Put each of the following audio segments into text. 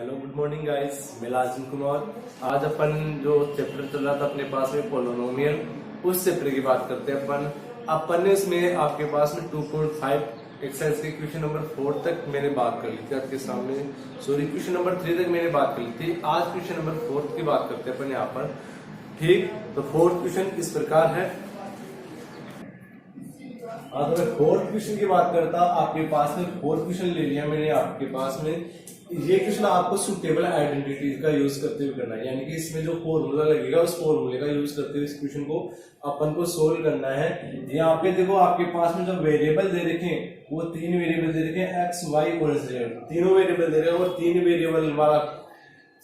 Hello good morning guys, मैं लाजिम कुमार। आज अपन जो चैप्टर चल रहा था अपने पास में पोलिनोमियल, उस चैप्टर की बात करते हैं अपन ने उसमें आपके पास में 2.5 एक्सरसाइज के क्वेश्चन नंबर 4 तक मैंने बात कर ली थी आपके सामने। सॉरी, क्वेश्चन नंबर 3 तक मैंने बात कर ली थी। आज क्वेश्चन नंबर 4 की बात करते हैं अपन यहाँ पर। ठीक, तो फोर्थ क्वेश्चन इस प्रकार है। अगर मैं फोर्थ क्वेश्चन की बात करता, आपके पास में फोर्थ क्वेश्चन ले लिया मैंने आपके पास में। ये क्वेश्चन आपको सुटेबल आइडेंटिटी का यूज करते हुए करना है, यानी कि इसमें जो फॉर्मूला लगेगा उस फॉर्मूले का यूज करते हुए इस क्वेश्चन को अपन को सोल्व करना है। यहाँ पे देखो आपके पास में जो वेरिएबल दे रखे हैं वो 3 वेरिएबल दे रखे हैं, एक्स वाई और जेड, तीनों वेरिएबल दे रहे हैं। और 3 वेरिएबल वाला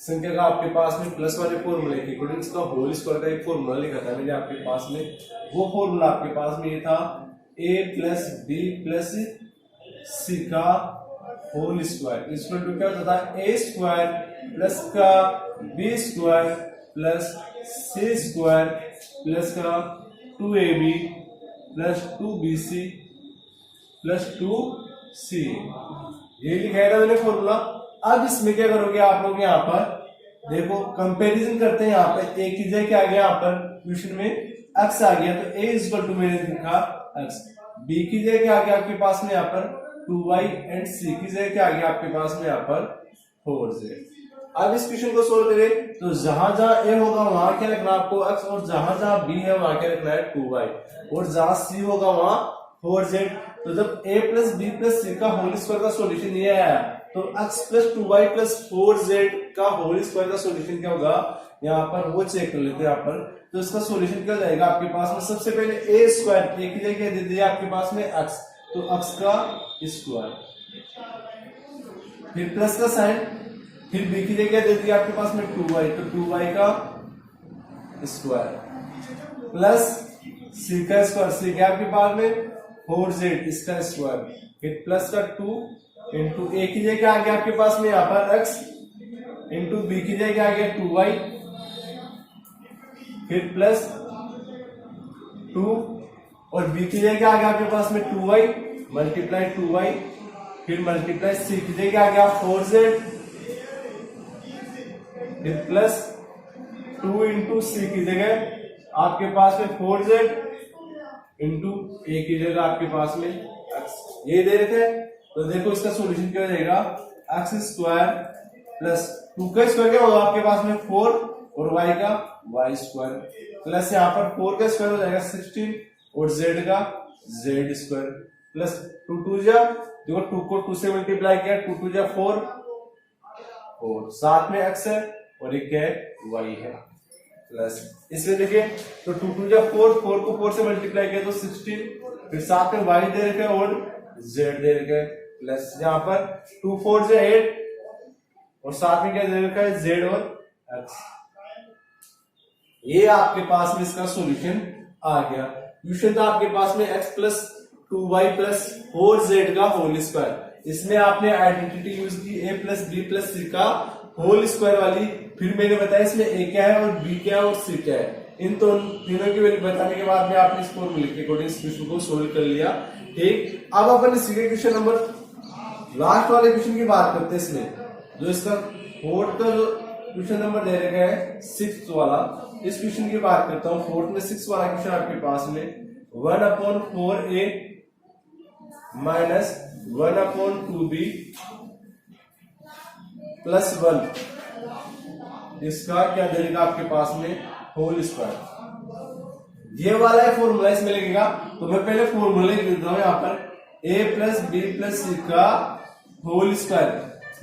संख्या का आपके पास में प्लस वाले फॉर्मूले के अकॉर्डिंग इसका होल स्क्वायर का एक फॉर्मूला लिखा था मैंने आपके पास में। वो फॉर्मूला आपके पास में ये था a प्लस बी प्लस सी का होल स्क्वायर इक्वल टू क्या होता था, ए स्क्वायर प्लस का B square plus C square plus का 2ab plus 2bc plus 2c। ये लिखा था मैंने फॉर्मूला। अब इसमें क्या करोगे आप लोग, यहाँ पर देखो कंपैरिजन करते हैं। यहाँ पर a की जगह क्या आ गया, यहाँ पर क्वेश्चन में x आ गया, तो a इक्वल टू मैंने लिखा x। b की जगह क्या आ गया आपके पास में यहाँ पर 2y एंड c की जगह क्या आ गया आपके पास में यहाँ पर 4z। अब इस क्वेश्चन को सोल्व करें तो जहां जहां a होगा वहां क्या रखना आपको x, और जहां जहां b है वहां क्या रखना है 2y, और जहां c होगा वहां 4z। तो जब a प्लस बी प्लस सी का होल स्क्वायर का सोल्यूशन ये आया, तो x plus 2y plus 4z का होल स्क्वायर का सोल्यूशन क्या होगा, यहाँ पर वो चेक कर लेते हैं यहाँ पर। तो इसका सोल्यूशन क्या जाएगा आपके पास में, सबसे पहले a स्क्वायर, a की जगह दे दिया आपके पास में x, तो x का स्क्वायर, फिर प्लस का साइन, फिर b की जगह दे दिया आपके पास में 2y, तो 2y का स्क्वायर प्लस c का स्क्वायर, c क्या आपके पास में 4z इसका स्क्वायर, फिर प्लस का 2 इंटू a की जगह आ गया आपके पास में यहाँ पर x, इंटू b की जगह आ गया 2y, फिर प्लस 2 और b की जगह आ गया आपके पास में 2y मल्टीप्लाई 2y, फिर मल्टीप्लाई c की जगह आ गया 4z, फिर प्लस 2 इंटू c की जगह आपके पास में 4z इंटू a की जगह आपके पास में x। ये दे रखे हैं, तो देखो इसका सॉल्यूशन क्या हो जाएगा, एक्स स्क्वायर प्लस 2 का स्क्वायर क्या होगा आपके पास में 4 और y का y स्क्वायर, प्लस यहाँ पर 4 का स्क्वायर हो जाएगा 16 और z का z स्क्वायर, प्लस 2 जा, देखो 2 को 2 से मल्टीप्लाई किया, 2 जा 4 और साथ में x है और एक क्या है y है, प्लस इसमें देखिए तो 2 जा 4, 4 को 4 से मल्टीप्लाई किया तो 16, फिर साथ में y दे रखे और z दे रखे, प्लस यहाँ पर 2 4 जा 8 और साथ में क्या दे रखा है z और x। ये आपके पास में इसका सॉल्यूशन आ गया। क्वेश्चन था आपके पास में x plus 2y plus 4z का होल स्क्वायर, इसमें आपने आइडेंटिटी यूज की a प्लस बी प्लस सी का होल स्क्वायर वाली। फिर मैंने बताया इसमें a क्या है और b क्या है और c क्या है। इन तीनों की वैल्यू बताने के बाद में आपने इस फॉर्मूले के अकॉर्डिंग इस क्वेश्चन को सोल्व कर लिया। ठीक, अब अपन इसी के क्वेश्चन नंबर लास्ट वाले क्वेश्चन की बात करते हैं। इसमें जो इसका फोर्थ का जो क्वेश्चन नंबर दे रखा है 6th वाला, इस क्वेश्चन की बात करता हूँ। फोर्थ में 6 वाला क्वेश्चन आपके पास में 1/4a माइनस 1/2b प्लस 1 इसका क्या देगा आपके पास में होल स्क्वायर। ये वाला है फॉर्मूला इसमें लगेगा, तो मैं पहले फॉर्मूला लिख देता हूं यहाँ पर a प्लस बी प्लस सी का होल स्क्वायर।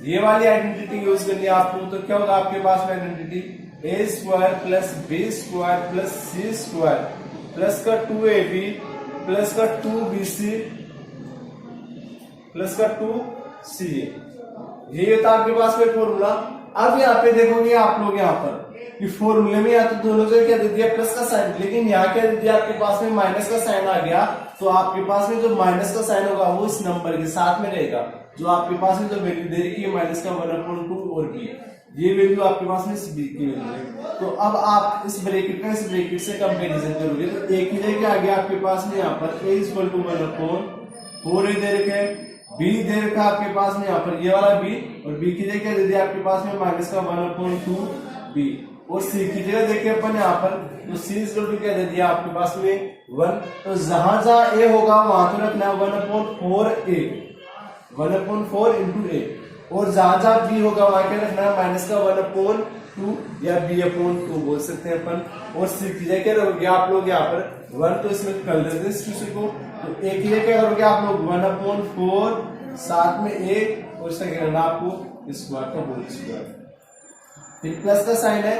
ये वाली आइडेंटिटी यूज करनी है आपको, तो क्या होगा आपके पास में identity a square plus B square plus C square plus का 2ab प्लस का 2bc प्लस का 2ca। ये था आपके पास में फॉर्मूला। अब यहाँ पे देखोगे आप लोग यहाँ पर कि फॉर्मूले में या तो दोनों जगह क्या दे दिया प्लस का साइन, लेकिन यहाँ क्या दे दिया आपके पास में माइनस का साइन आ गया। तो आपके पास में जो माइनस का साइन होगा वो इस नंबर के साथ में रहेगा। जो आपके पास में जो वैल्यू दे रही है माइनस का 1/2 और b, ये वैल्यू आपके पास में इस b की वैल्यू है। तो अब आप इस ब्रैकेट का इस ब्रैकेट से कंपैरिजन करोगे तो a की जगह आ गया आपके पास में यहाँ पर a = 1/4 दे रखे, बी दे रखा है आपके पास में यहाँ पर ये वाला बी, और बी की जगह क्या दे दिया आपके पास में माइनस का 1/2 बी, और सी की जगह देखिए अपन यहाँ पर तो सी इक्वल टू क्या दे दिया आपके पास में 1। तो जहां जहां ए होगा वहां तो रखना है 1/4 ए, 1/4 इंटू ए, और जहां जहां बी होगा वहां क्या रखना है माइनस का 1/2 या b/2 बोल सकते हैं अपन, और सी की जगह क्या रखोगे आप लोग यहाँ पर 1, तो इसमें कर देते हैं इस क्वेश्चन को। तो ए की जगह क्या करोगे आप लोग 1/4 साथ में ए, और इसका क्या करना आपको स्क्वायर का होल स्क्वायर, फिर प्लस का साइन है,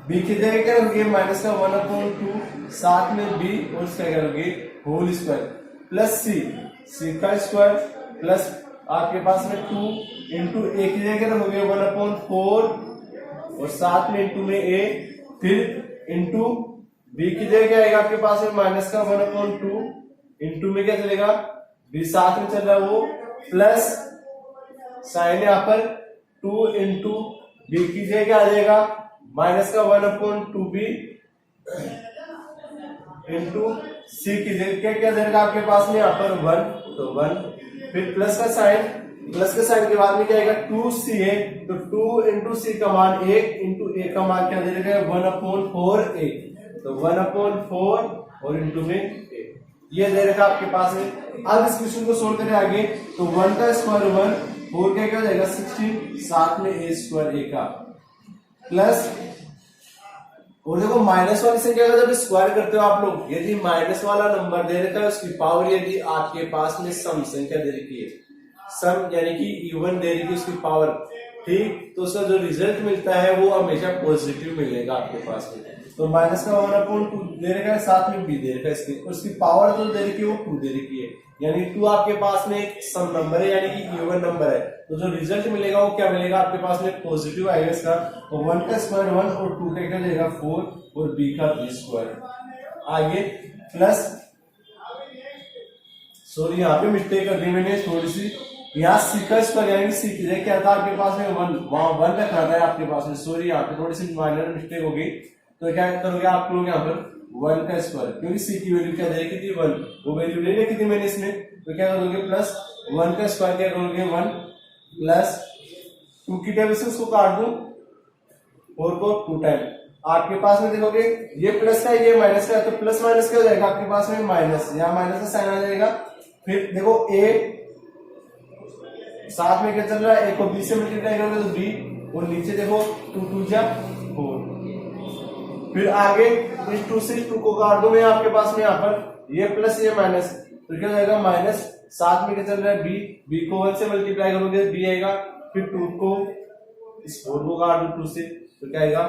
बी की जगह क्या करोगे माइनस का 1/2 साथ में बी, और इसका क्या करोगे होल स्क्वायर, प्लस सी का स्क्वायर, प्लस आपके पास में 2 इंटू ए की जगह रखोगे 1/4 और साथ में इंटू में ए, फिर इंटू बी की जगह क्या आएगा आपके पास में माइनस का 1/2 इंटू में क्या चलेगा बी साथ में चल रहा है वो, प्लस साइन यहाँ पर 2 इंटू बी की जगह क्या आ जाएगा माइनस का 1/2 बी इंटू सी की जगह क्या क्या देगा आपके पास में यहाँ पर 1, तो 1, फिर प्लस का साइन के बाद में क्या आएगा 2c है, तो 2 इंटू सी का मान 1 इंटू ए का मान क्या दे देगा 1/4 ए, तो 1/4 और इंटू में ए, ये दे रखा आपके पास है। अब इस क्वेश्चन को सोल्व करें आगे, तो 1 का स्क्वायर 1, 4 क्या हो जाएगा 16, साथ में ए स्क्वायर ए का, प्लस, और देखो माइनस वाली संख्या का जब स्क्वायर करते हो आप लोग, यदि माइनस वाला नंबर दे रखा है उसकी पावर यदि आपके पास में सम संख्या दे रखी है, सम यानी कि इवन दे रखी है उसकी पावर, ठीक, तो उसका जो रिजल्ट मिलता है वो हमेशा पॉजिटिव मिलेगा आपके पास में। तो माइनस का 1/2 दे रखा है, साथ में बी दे रखा है इसकी, और उसकी पावर जो दे रखी है वो 2 दे रखी है, यानी 2 आपके पास में एक सम नंबर है यानी कि इवन नंबर है, तो जो रिजल्ट मिलेगा वो क्या मिलेगा आपके पास में पॉजिटिव आएगा इसका। तो 1 का स्क्वायर 1 और 2 का क्या जाएगा 4 और b का b स्क्वायर, आगे प्लस, सॉरी यहाँ पे मिस्टेक कर दी मैंने थोड़ी सी, यहाँ सी का स्क्वायर यानी सी की जगह क्या था आपके पास में 1, वहां 1 रखना था आपके पास में, सॉरी यहाँ पे थोड़ी सी माइनर मिस्टेक हो गई। तो क्या करोगे आप लोग यहाँ पर 1 का स्क्वायर, क्योंकि सी की वैल्यू क्या दे रखी थी 1, वो वैल्यू ले रखी थी मैंने इसमें, तो क्या करोगे प्लस 1 का स्क्वायर क्या करोगे 1 प्लस 2 की टेबल से उसको काट दूं 4 को 2 टाइम, आपके पास में देखोगे ये प्लस का ये माइनस का, तो प्लस माइनस क्या हो जाएगा आपके पास में माइनस, यहाँ माइनस का साइन आ जाएगा, फिर देखो ए साथ में क्या चल रहा है, ए को बी से मल्टीप्लाई करोगे तो बी, और नीचे देखो 2 2 जा 4, फिर आगे इस 2 से 2 को काट दो मैं आपके पास में यहाँ पर, ये प्लस ये माइनस, तो क्या हो जाएगा माइनस, साथ में क्या चल रहा है बी को 1 से मल्टीप्लाई करोगे बी आएगा, फिर 2 को इस 4 को काट दो 2 से, तो क्या आएगा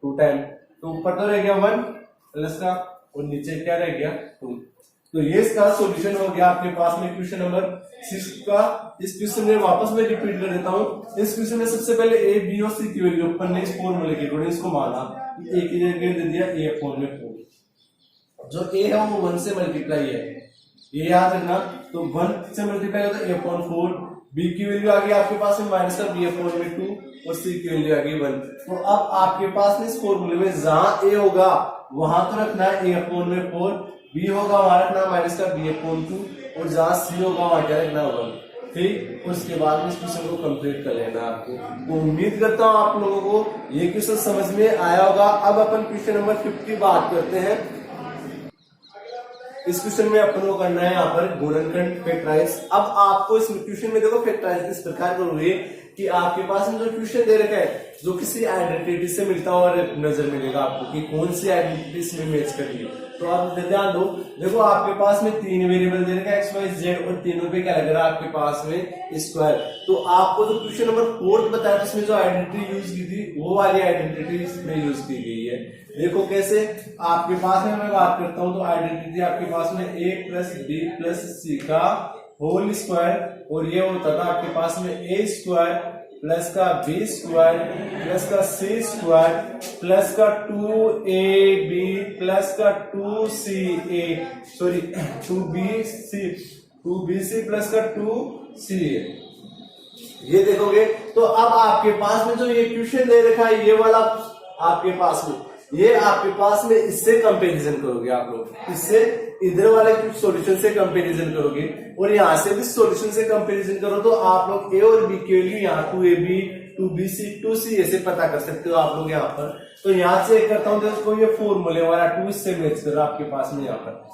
2 टाइम, तो ऊपर तो रह गया 1 प्लस का और नीचे क्या रह गया 2। तो ये इसका सॉल्यूशन हो गया आपके पास में क्वेश्चन नंबर 6 का। इस क्वेश्चन में वापस मैं रिपीट कर देता हूँ। इस क्वेश्चन में सबसे पहले ए बी और सी की वैल्यू अपन ने इस फॉर्मूले के अकॉर्डिंग इसको माना, ए की जगह दे दिया ए अपॉन में 4, जो ए है वो 1 से मल्टीप्लाई है, ये याद रखना, तो 1 से मल्टीप्लाई होता है ए अपॉन 4, बी की वैल्यू आ गई आपके पास में माइनस का बी अपॉन में 2 और सी की वैल्यू आ गई 1। तो अब आपके पास में इस फॉर्मूले में जहां ए होगा वहां तो रखना है ए अपॉन में 4, बी होगा वहां रखना माइनस का बी अपॉन 2, और जहां सी होगा वहां क्या रखना 1, ठीक। उसके बाद में इस क्वेश्चन को कंप्लीट कर लेना आपको। तो उम्मीद करता हूं आप लोगों को ये क्वेश्चन समझ में आया होगा। अब अपन क्वेश्चन नंबर 5 की बात करते हैं। इस क्वेश्चन में अपन को करना है यहाँ पर गुणनखंड फैक्टराइज। अब आपको इस क्वेश्चन में देखो फैक्टराइज इस प्रकार करोगे कि आपके पास में जो क्वेश्चन दे रखा है जो किसी आइडेंटिटी से मिलता हुआ नजर मिलेगा आपको कि कौन सी आइडेंटिटी इसमें मैच कर रही है। तो आप ध्यान दो, देखो आपके पास में 3 वेरिएबल दे रखा है एक्स वाई जेड, और तीनों पे क्या लग रहा है आपके पास में स्क्वायर। तो आपको जो क्वेश्चन नंबर 4 बताया था उसमें जो आइडेंटिटी यूज की थी वो वाली आइडेंटिटी इसमें यूज की गई है। देखो कैसे, आपके पास में मैं बात करता हूं तो आइडेंटिटी आपके पास में a प्लस बी प्लस सी का होल स्क्वायर, और ये होता था आपके पास में a स्क्वायर प्लस का बी स्क्वायर प्लस का सी स्क्वायर प्लस का 2ab प्लस का 2bc प्लस का 2ca। ये देखोगे तो अब आपके पास में जो ये क्वेश्चन दे रखा है ये वाला आपके पास में ये आपके पास में इससे कंपैरिजन करोगे आप लोग, इससे इधर वाले सॉल्यूशन से कंपैरिजन करोगे और यहाँ से भी सॉल्यूशन से कंपैरिजन करो तो आप लोग ए और बी के वैल्यू यहाँ 2ab 2bc 2c ऐसे पता कर सकते हो आप लोग यहाँ पर। तो यहाँ से करता हूँ तो ये फॉर्मूले वाला 2 इससे मैच कर रहा आपके पास में। यहाँ पर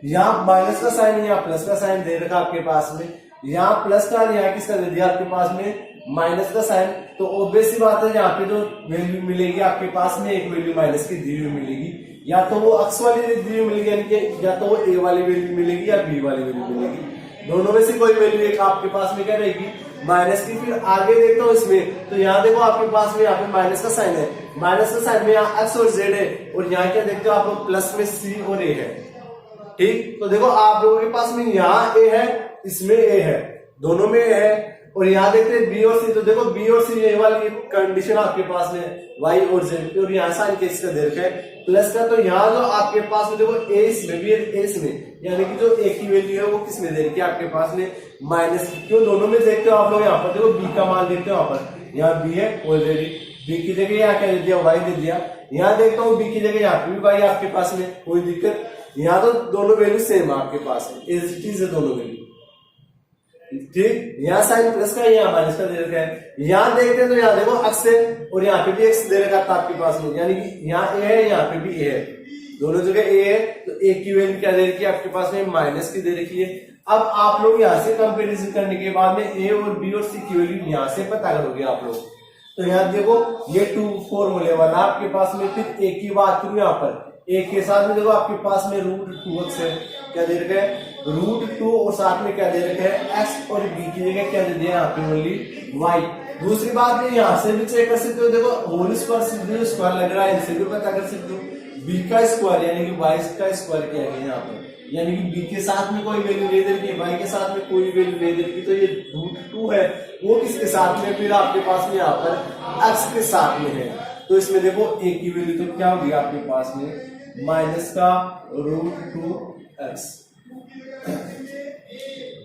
यहाँ माइनस का साइन यहाँ प्लस का साइन दे रखा आपके पास में, यहाँ प्लस का यहाँ किसका दे दिया आपके पास में माइनस का साइन। तो ऑब्वियस सी बात है यहाँ पे जो वैल्यू मिलेगी आपके पास में एक वैल्यू माइनस की दी हुई मिलेगी, या तो वो अक्स वाली दी हुई मिलेगी यानी कि या तो वो ए वाली वैल्यू मिलेगी या बी वाली वैल्यू मिलेगी, दोनों में से कोई वैल्यू एक आपके पास में क्या रहेगी माइनस की। फिर आगे देखता हूँ इसमें तो यहाँ देखो आपके पास में यहाँ पे माइनस का साइन है, माइनस का साइन में यहाँ एक्स और जेड है और यहाँ क्या देखते हो आप लोग प्लस में सी और ए है। ठीक, तो देखो आप लोगों के पास में यहाँ ए है इसमें ए है, दोनों में ए है। और यहाँ देखते हैं बी और सी, तो देखो बी और सी ये वाली कंडीशन आपके पास में वाई और जेड, और यहाँ साइन के इसका दे रखा है प्लस का। तो यहाँ जो आपके पास में देखो ए इसमें भी ए इसमें, यानी कि जो ए की वैल्यू है वो किसमें दे रखी है आपके पास में माइनस। क्यों दोनों में देखते हो आप लोग यहाँ पर देखो बी का मान देखते हो यहाँ पर, यहाँ बी है ऑलरेडी, बी की जगह यहाँ क्या दे दिया वाई दे दिया। यहाँ देखता हूँ बी की जगह यहाँ पे भी वाई आपके पास में, कोई दिक्कत। यहाँ तो दोनों वैल्यू सेम है आपके पास में, एज इट इज है दोनों वैल्यू। ठीक, यहाँ साइन प्लस का यहाँ माइनस का दे रखा है। यहाँ देखते हैं तो यहाँ देखो एक्स है और यहाँ पे भी एक्स दे रखा था आपके पास में, यानी कि यहाँ ए है यहाँ पे भी ए है, दोनों जगह ए है। तो ए की वैल्यू क्या दे रखी है आपके पास में माइनस की दे रखी है। अब आप लोग यहाँ से कंपेरिजन करने के बाद में ए और बी और सी की वैल्यू यहाँ से पता करोगे आप लोग। तो यहाँ देखो ये 2 फॉर्मूले वाला आपके पास में। फिर ए की बात करूं यहाँ पर, ए के साथ में देखो आपके पास में √2x है, क्या दे रखा है √2 और साथ में क्या दे रखा है एक्स, और बी की जगह क्या दे दिया यहाँ पे ओनली वाई। दूसरी बात ये यहाँ से भी चेक कर सकते हो, देखो होल स्क्वायर स्क्वायर लग रहा है, इनसे भी पता कर सकते हो बी का स्क्वायर यानी कि वाई का स्क्वायर क्या है यहाँ पर, यानी कि बी के साथ में कोई वैल्यू नहीं दे रखी, वाई के साथ में कोई वैल्यू नहीं दे रखी। तो ये √2 है वो किसके साथ में फिर आपके पास में यहाँ पर एक्स के साथ में है। तो इसमें देखो ए की वैल्यू तो क्या होगी आपके पास में माइनस का √2x,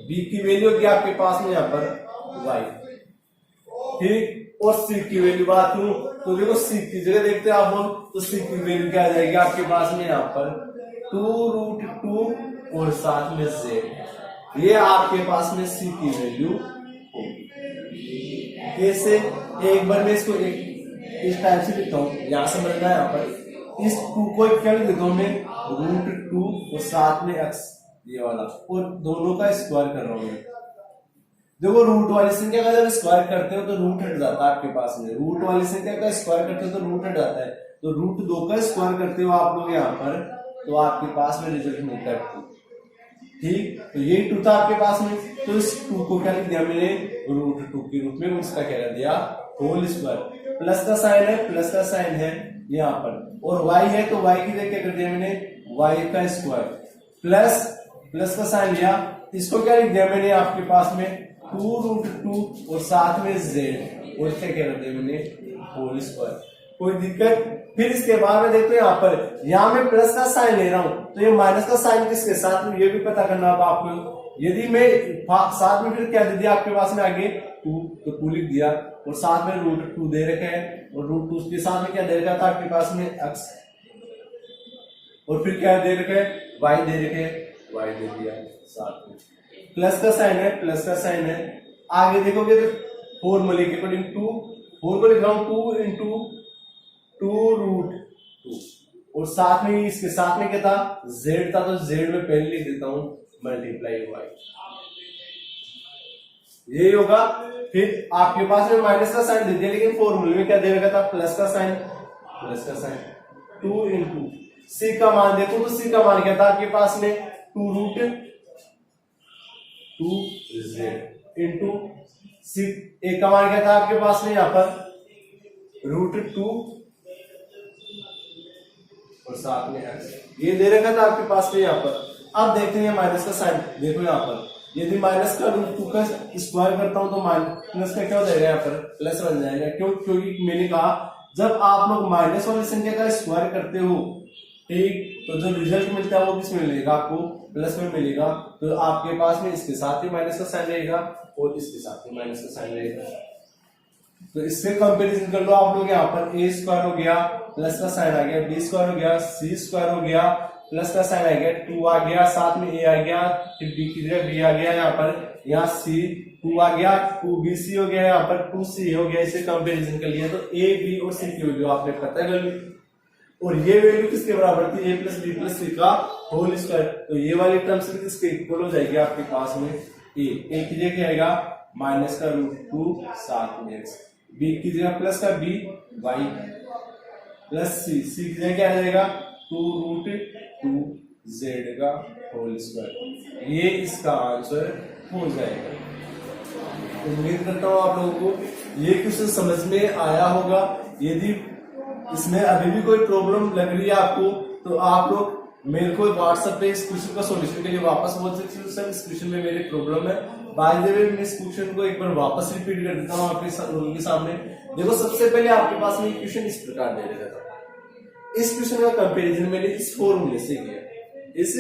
बी की वैल्यू होगी आपके पास में यहाँ पर y। ठीक, और c की वैल्यू बात करूं तो देखो c की जगह देखते हैं आप लोग, तो c की वैल्यू क्या आ जाएगी आपके पास में यहाँ पर 2√2 और साथ में z, ये आपके पास में c की वैल्यू होगी। कैसे, एक बार मैं इसको इस टाइप से लिखता हूँ, यहाँ समझना है यहाँ पर इस 2 को क्या लिखता हूं मैं √2 और साथ में x ये वाला, और दोनों का स्क्वायर कर रहा हूं मैं। देखो रूट वाली संख्या का जब स्क्वायर करते हो तो रूट हट जाता है आपके पास में, रूट वाली संख्या का स्क्वायर करते हो तो रूट हट जाता है। तो √2 का स्क्वायर करते हो आप लोग यहाँ पर तो आपके पास में रिजल्ट मिलता है 2। ठीक, तो ये 2 था आपके पास में, तो इस 2 को क्या लिख दिया मैंने √2 के रूप में, उसका क्या कर दिया होल स्क्वायर। प्लस का साइन है, प्लस का साइन है यहाँ पर, और y है तो y की जगह क्या कर दिया मैंने y का स्क्वायर प्लस का साइन लिया, इसको क्या लिख दिया मैंने आपके पास में 2√2 और साथ में z, और क्या कर दिया मैंने होल स्क्वायर। कोई दिक्कत। फिर इसके बाद में देखते हैं यहाँ मैं प्लस का साइन ले रहा हूं तो ये माइनस का साइन किसके साथ में, ये भी पता करना होगा आपको। यदि मैं साथ में फिर क्या दे दिया आपके पास में आगे 2, तो 2 लिख दिया, और साथ में √2 दे रखा है, और √2 के साथ में क्या दे रखा था आपके पास में x, और फिर क्या दे रखा है y दे रखे है, y दे दिया साथ में। प्लस का साइन है, प्लस का साइन है। आगे देखोगे तो फॉर्मूले के अकॉर्डिंग 2, 4 को लिख रहा हूं 2 × 2√2, और साथ में इसके साथ में क्या था z था, तो z में पहले लिख देता हूं मल्टीप्लाई y, यही होगा। फिर आपके पास में माइनस का साइन दे दिया, लेकिन फॉर्मूले में क्या दे रखा था प्लस का साइन 2 × c का मान देखो तो c का मान क्या था आपके पास में 2√2z इंटू c, a का मान क्या था आपके पास में यहाँ पर √2 और साथ में x, ये दे रखा था आपके पास में यहाँ पर। अब देखते हैं माइनस का साइन, देखो यहाँ पर यदि माइनस का √2 का स्क्वायर करता हूं तो माइनस का क्या हो जाएगा यहाँ पर प्लस बन जाएगा। क्यों, क्योंकि मैंने कहा जब आप लोग माइनस वाली संख्या का स्क्वायर करते हो, ठीक, तो जो रिजल्ट मिलता है वो किस में मिलेगा आपको प्लस में मिलेगा। तो आपके पास में इसके साथ ही माइनस का साइन रहेगा और इसके साथ ही माइनस का साइन रहेगा। तो इससे कंपेरिजन कर लो आप लोग, यहाँ पर ए स्क्वायर हो गया प्लस का साइन आ गया, बी स्क्वायर हो गया, सी स्क्वायर हो गया प्लस का साइन आ गया, 2 आ गया, साथ में ए आ गया, फिर बी की जगह बी आ गया, यहाँ पर यहाँ सी 2 आ गया, 2bc हो गया, यहाँ पर 2c हो गया। इसे कंपेरिजन कर लिया तो ए बी और सी की वैल्यू आपने पता कर ली, और ये वैल्यू किसके बराबर थी, ए प्लस बी प्लस सी का होल स्क्वायर। तो ये वाली टर्म्स भी किसके इक्वल हो जाएगी आपके पास में, ए की जगह क्या आएगा माइनस का √2 साथ में एक्स, बी की जगह प्लस का बी वाई प्लस सी, सी की जगह क्या आ जाएगा 2√2 जेड का होल स्क्वायर। ये इसका आंसर हो जाएगा। उम्मीद करता हूँ आप लोगों को ये क्वेश्चन समझ में आया होगा। यदि इसमें अभी भी कोई प्रॉब्लम लग रही है आपको तो आप लोग मेरे को व्हाट्सएप पे इस क्वेश्चन का सॉल्यूशन के लिए वापस बोल सकते हो, सर इस क्वेश्चन में मेरी प्रॉब्लम है। बाय द वे मैं इस क्वेश्चन को एक बार वापस रिपीट कर देता हूँ आपके लोगों के सामने। देखो सबसे पहले आपके पास में क्वेश्चन इस प्रकार दे रखा था, इस क्वेश्चन का कंपैरिजन मैंने इस फॉर्मूले से किया, इस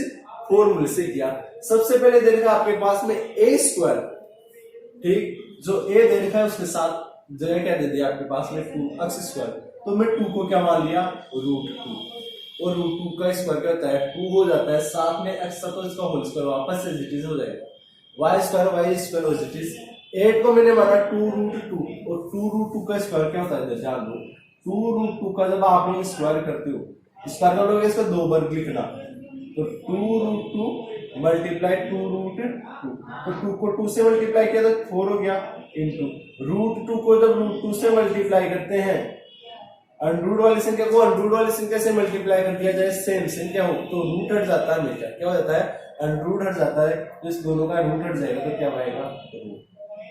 फॉर्मूले से किया। सबसे पहले दे रखा आपके पास में ए स्क्वायर, ठीक, जो ए दे रखा है उसके साथ जगह क्या दे दिया आपके पास में 2x स्क्वायर, तो मैं 2 को क्या मान लिया √2, और √2 का स्क्वायर क्या होता है 2 हो जाता है, साथ में x था तो इसका होल स्क्वायर वापस से एज हो जाएगा, y square as it is. 8 को मैंने माना 2√2, और 2√2 का स्क्वायर क्या होता है ध्यान दो, 2√2 का जब आप लोग स्क्वायर करते हो, स्क्वायर करोगे इसका 2 वर्ग लिखना, तो 2√2 मल्टीप्लाई 2√2, तो 2 को 2 से मल्टीप्लाई किया तो 4 हो गया, इंटू √2 को जब √2 से मल्टीप्लाई करते हैं, अंडरूट वाली संख्या को अंडरूट वाली संख्या से मल्टीप्लाई कर दिया जाए सेम संख्या हो तो रूट हट जाता है हमेशा, क्या हो जाता है अंडरूट हट जाता है, तो इस दोनों का रूट हट जाएगा तो क्या आएगा रूट,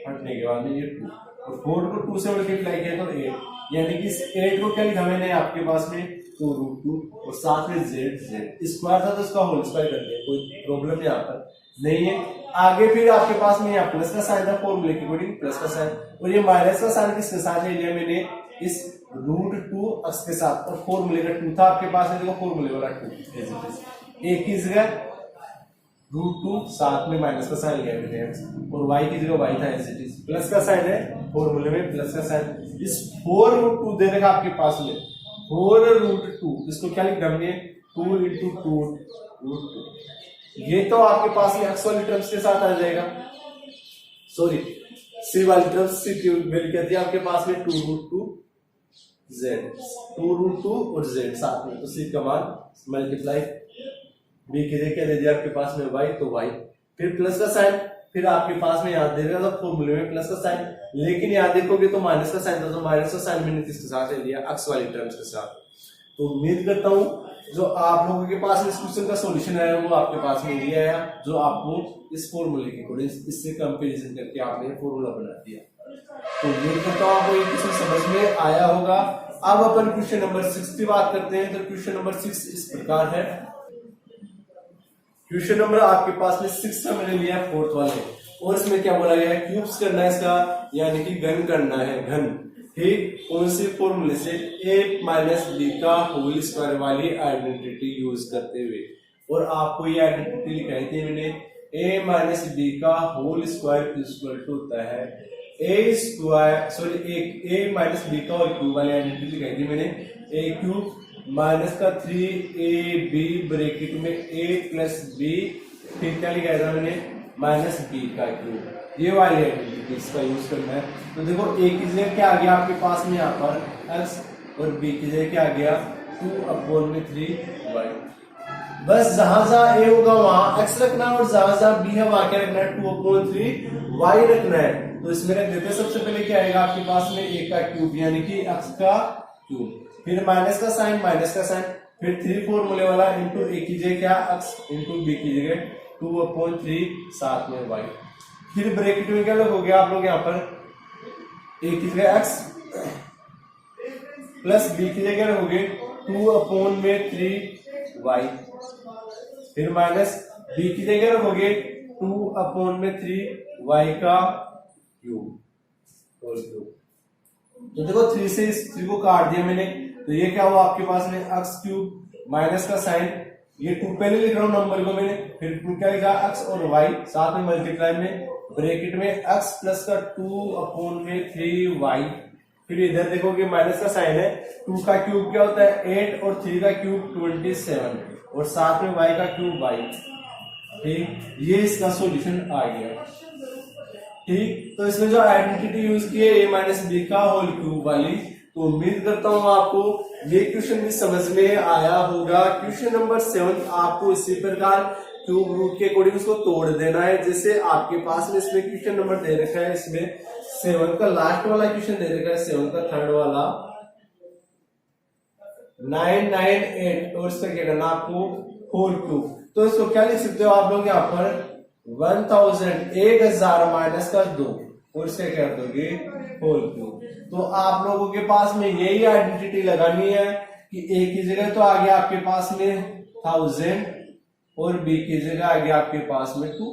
हटने के बाद में ये 2, और 4 को 2 से मल्टीप्लाई किया तो 8, यानी कि इस 8 को क्या लिखा मैंने आपके पास में तो √2, और साथ में जेड स्क्वायर था तो इसका होल स्क्वायर कर दिया, कोई प्रॉब्लम यहाँ पर नहीं है। आगे फिर आपके पास में यहाँ प्लस का साइन था फॉर्मूले के अकॉर्डिंग प्लस का साइन, और ये माइनस का साइन किसके साथ ले लिया मैंने इस √2 x के साथ, और फॉर्मूले का 2 था आपके पास में, देखो फॉर्मूले वाला 2 एक की जगह √2 साथ में माइनस का साइन लिया मैंने x, और y की जगह y था एज इट इज, प्लस का साइन है फॉर्मूले में प्लस का साइन। इस 4√2 दे रखा आपके पास में 4√2, इसको क्या लिखा हमने 2 × 2√2, ये तो आपके पास में x वाली टर्म्स के साथ आ जाएगा, सॉरी c वाली टर्म्स c की वैल्यू क्या थी आपके पास में 2√2 z, 2√2 और z साथ में, तो c का मान मल्टीप्लाई b की जगह क्या दे दिया आपके पास में y, तो y फिर प्लस का साइन, फिर आपके पास में याद दे रहा था फॉर्मूले में प्लस का साइन, लेकिन याद देखोगे तो माइनस का साइन था, तो माइनस का साइन मैंने किसके साथ ले लिया x वाली टर्म्स के साथ। तो उम्मीद करता हूं जो आप लोगों के पास इस क्वेश्चन का सॉल्यूशन है वो आपके पास में ये आया, जो आपको इस फॉर्मूले के अकॉर्डिंग इससे कंपैरिजन करके आपने फॉर्मूला बना दिया। तो उम्मीद करता हूं आपको ये क्वेश्चन समझ में आया होगा। अब अपन क्वेश्चन नंबर 6 की बात करते हैं। तो क्वेश्चन नंबर 6 इस प्रकार है, क्वेश्चन नंबर आपके पास में 6 का मैंने लिया फोर्थ वाले, और इसमें क्या बोला गया है क्यूब्स करना है इसका, यानी कि घन करना है, घन, ठीक, कौन सी फॉर्मूले से a माइनस बी का होल स्क्वायर वाली आइडेंटिटी यूज करते हुए, और आपको ये आइडेंटिटी लिखाई थी मैंने a माइनस बी का होल स्क्वायर इक्वल टू होता है a square, sorry a minus B का होल क्यूब वाली आइडेंटिटी लिखाई थी मैंने a क्यूब माइनस का 3ab ब्रैकेट में a प्लस b, फिर क्या लिखा था मैंने माइनस b का क्यूब, ये वाली आइडेंटिटी इसका यूज करना है। तो देखो a की जगह क्या आ गया आपके पास में यहाँ पर x, और b की जगह क्या आ गया 2/3y, बस जहां जहां a होगा वहां x रखना है, और जहां जहां b है वहां क्या रखना है 2/3y रखना है। तो इसमें रख देते हैं, सबसे पहले क्या आएगा आपके पास में a का क्यूब, यानी कि x का क्यूब, फिर माइनस का साइन, फिर 3 फॉर्मूले वाला इंटू a की जगह क्या x इंटू b की जगह 2/3 साथ में y, फिर ब्रैकेट में क्या हो गया आप लोग यहाँ पर a की जगह x प्लस b की जगह हो गए 2/3y, फिर माइनस b की जगह हो गए 2/3y का क्यूब। तो देखो 3 से इस 3 को काट दिया मैंने, तो ये क्या हुआ आपके पास में x क्यूब माइनस का साइन, ये 2 पहले लिख रहा हूं नंबर को मैंने, फिर क्या लिखा x और y साथ में मल्टीप्लाई में ब्रैकेट में x प्लस का 2/3y फिर इधर देखोगे माइनस का साइन है, 2 का क्यूब क्या होता है 8 और 3 का क्यूब 27 और साथ में y का क्यूब y। ठीक, ये इसका सॉल्यूशन आ गया। ठीक, तो इसमें जो आइडेंटिटी यूज की है a माइनस बी का होल क्यूब वाली, तो उम्मीद करता हूं आपको ये क्वेश्चन भी समझ में आया होगा। क्वेश्चन नंबर 7 आपको इसी प्रकार क्यूब रूट के अकॉर्डिंग उसको तोड़ देना है। जैसे आपके पास में इसमें क्वेश्चन नंबर दे रखा है, इसमें 7 का लास्ट वाला क्वेश्चन दे रखा है, 7 का थर्ड वाला 998 और इसका क्या करना आपको होल क्यूब। तो इसको क्या लिख सकते हो आप लोग यहाँ पर 1000 माइनस का 2 और इसका क्या दोगे होल क्यूब। तो आप लोगों के पास में यही आइडेंटिटी लगानी है कि a की जगह तो आ गया आपके पास में 1000 और b की जगह आ गया आपके पास में 2।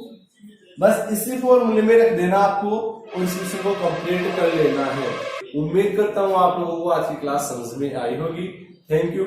बस इसी फॉर्मूले में रख देना आपको और इस विषय को कंप्लीट कर लेना है। उम्मीद करता हूं आप लोगों को आज की क्लास समझ में आई होगी। Thank you.